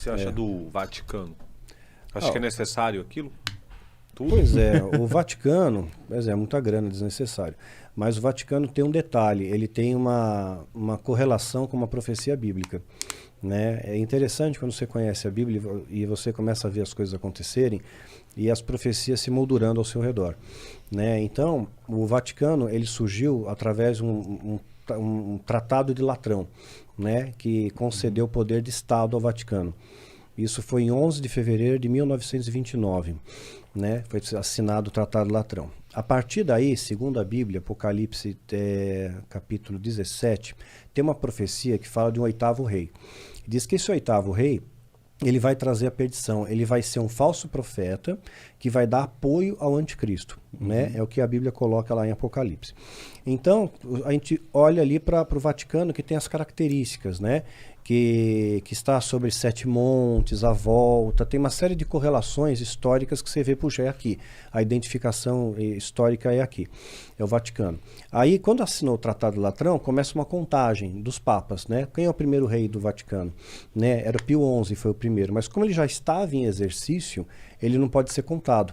Você acha do Vaticano? Acho que é necessário aquilo? Tudo? Pois é, o Vaticano, muita grana desnecessário. Mas o Vaticano tem um detalhe, ele tem uma correlação com uma profecia bíblica. Né? É interessante quando você conhece a Bíblia e você começa a ver as coisas acontecerem e as profecias se moldurando ao seu redor. Né? Então, o Vaticano ele surgiu através de um tratado de Latrão, né? Que concedeu o poder de Estado ao Vaticano. Isso foi em 11 de fevereiro de 1929. Né? Foi assinado o Tratado de Latrão. A partir daí, segundo a Bíblia, Apocalipse capítulo 17, tem uma profecia que fala de um oitavo rei. Diz que esse oitavo rei, ele vai trazer a perdição, ele vai ser um falso profeta que vai dar apoio ao anticristo. Né? É o que a Bíblia coloca lá em Apocalipse. Então, a gente olha ali para o Vaticano que tem as características, né? Que está sobre 7 montes, a volta, tem uma série de correlações históricas que você vê, puxa, é aqui. A identificação histórica é aqui, é o Vaticano. Aí, quando assinou o Tratado de Latrão, começa uma contagem dos papas, né? Quem é o primeiro rei do Vaticano? Né? Era Pio XI, foi o primeiro, mas como ele já estava em exercício, ele não pode ser contado,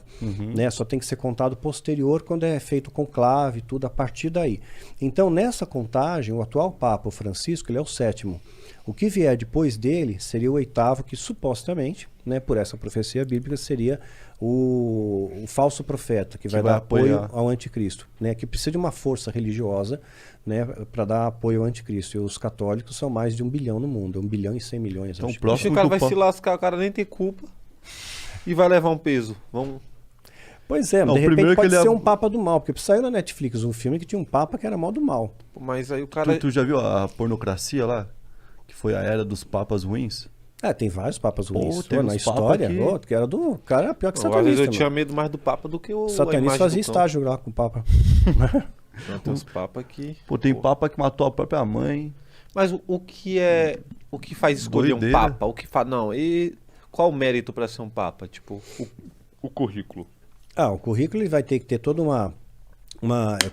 né? Só tem que ser contado posterior, quando é feito conclave, tudo a partir daí. Então, nessa contagem, o atual Papa, o Francisco, ele é o 7º. O que vier depois dele seria o 8º, que supostamente, né, por essa profecia bíblica, seria o falso profeta, que vai dar apoio ao anticristo, né, que precisa de uma força religiosa, né, para dar apoio ao anticristo. E os católicos são mais de 1 bilhão no mundo, 1 bilhão e 100 milhões. Então o próximo cara vai se lascar, o cara nem tem culpa e vai levar um peso. Vamos... Pois é, não, de repente pode ser um papa do mal, porque saiu na Netflix um filme que tinha um papa que era mal do mal. Mas aí o cara... Tu já viu a pornocracia lá? Que foi a era dos papas ruins? Tem vários papas ruins. Na história, que era do cara pior que satanista. Às vezes eu tinha medo mais do papa do que o satanista fazia estágio lá com o papa. Não, tem uns papas que... Tem papa que matou a própria mãe. Mas o que faz escolher um papa? O que faz... Não, e qual o mérito para ser um papa? Tipo, o currículo. O currículo ele vai ter que ter toda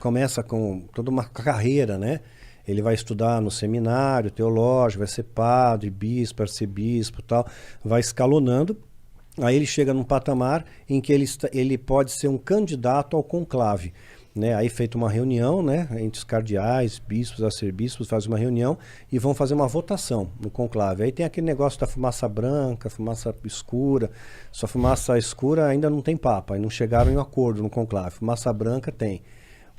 começa com toda uma carreira, né? Ele vai estudar no seminário teológico, vai ser padre, bispo, arcebispo e tal, vai escalonando. Aí ele chega num patamar em que ele pode ser um candidato ao conclave. Né? Aí feita uma reunião, né, entre os cardeais, bispos, arcebispos, faz uma reunião e vão fazer uma votação no conclave. Aí tem aquele negócio da fumaça branca, fumaça escura. Só fumaça escura ainda não tem papa, aí não chegaram em um acordo no conclave. Fumaça branca tem.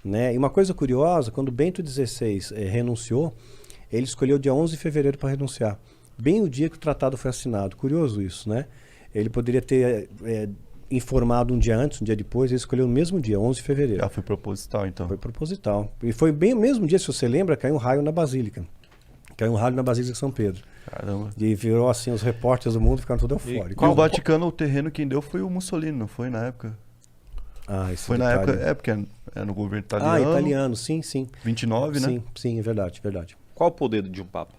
Né? E uma coisa curiosa, quando Bento XVI renunciou, ele escolheu o dia 11 de fevereiro para renunciar. Bem o dia que o tratado foi assinado. Curioso isso, né? Ele poderia ter informado um dia antes, um dia depois, ele escolheu o mesmo dia, 11 de fevereiro. Já foi proposital, então. Foi proposital. E foi bem o mesmo dia, se você lembra, caiu um raio na Basílica. Caiu um raio na Basílica de São Pedro. Caramba. E virou assim, os repórteres do mundo ficaram todos eufóricos. E o Vaticano, o terreno quem deu foi o Mussolini, não foi na época? Foi na época, porque é no governo italiano. Italiano, sim. 29, né? Sim, é verdade. Qual o poder de um papa?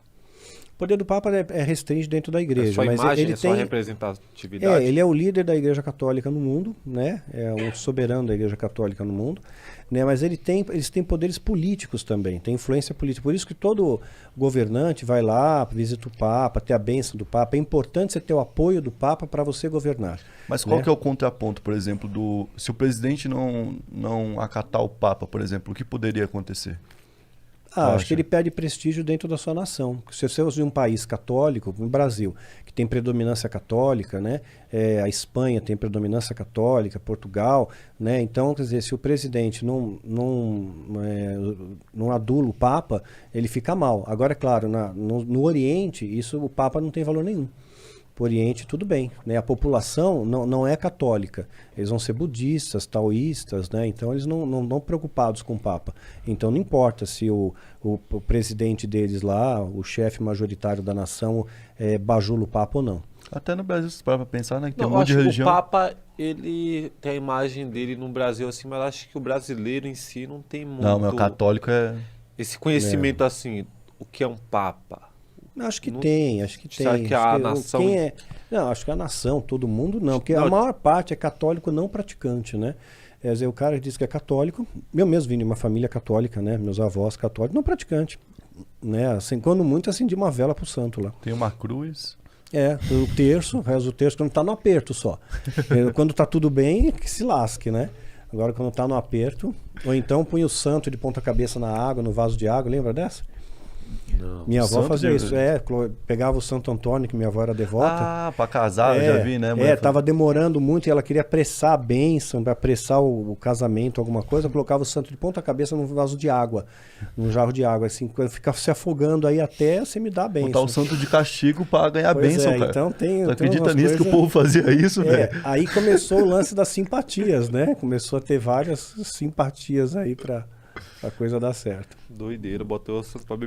O poder do papa é restringido dentro da igreja. Só mas imagem, ele só representatividade? Ele é o líder da igreja católica no mundo, né? É um soberano da igreja católica no mundo. Né? Mas eles têm poderes políticos também, tem influência política. Por isso que todo governante vai lá, visita o papa, ter a bênção do papa. É importante você ter o apoio do papa para você governar. Mas qual que é o contraponto, por exemplo, se o presidente não acatar o papa, por exemplo, o que poderia acontecer? Acho que ele perde prestígio dentro da sua nação. Se você é um país católico, no Brasil, que tem predominância católica, né? A Espanha tem predominância católica, Portugal, né? Então, quer dizer, se o presidente não adula o Papa, ele fica mal. Agora, é claro, no Oriente, o Papa não tem valor nenhum. Para o Oriente, tudo bem, né? A população não é católica, eles vão ser budistas, taoístas, né? Então eles não estão preocupados com o Papa. Então não importa se o presidente deles lá, o chefe majoritário da nação, bajula o Papa ou não. Até no Brasil, se para pensar, né? Que tem um monte de religião. O Papa, ele tem a imagem dele no Brasil assim, mas acho que o brasileiro em si não tem muito... Não, mas o católico esse conhecimento assim, o que é um Papa? Acho que tem. Será que a nação... Não, acho que a nação, todo mundo não, porque a maior parte é católico não praticante, né? Quer dizer, o cara diz que é católico, eu mesmo vim de uma família católica, né? Meus avós católicos, não praticante, né? Assim, quando muito, acendi uma vela pro santo lá. Tem uma cruz. O terço, reza o terço quando tá no aperto só. Quando tá tudo bem, que se lasque, né? Agora quando tá no aperto, ou então punha o santo de ponta cabeça na água, no vaso de água, lembra dessa? Não. Minha avó fazia isso, pegava o Santo Antônio, que minha avó era devota. Ah, pra casar, eu já vi, né? Tava demorando muito e ela queria apressar a bênção, para apressar o casamento, alguma coisa, colocava o santo de ponta cabeça num vaso de água, num jarro de água, assim, ficava se afogando aí até você me dar a bênção. Botar o santo de castigo pra ganhar bênção, cara. Então Você acredita nisso que o povo fazia isso, velho? Aí começou o lance das simpatias, né? Começou a ter várias simpatias aí pra coisa dar certo. Doideira, botou o santo pra beber.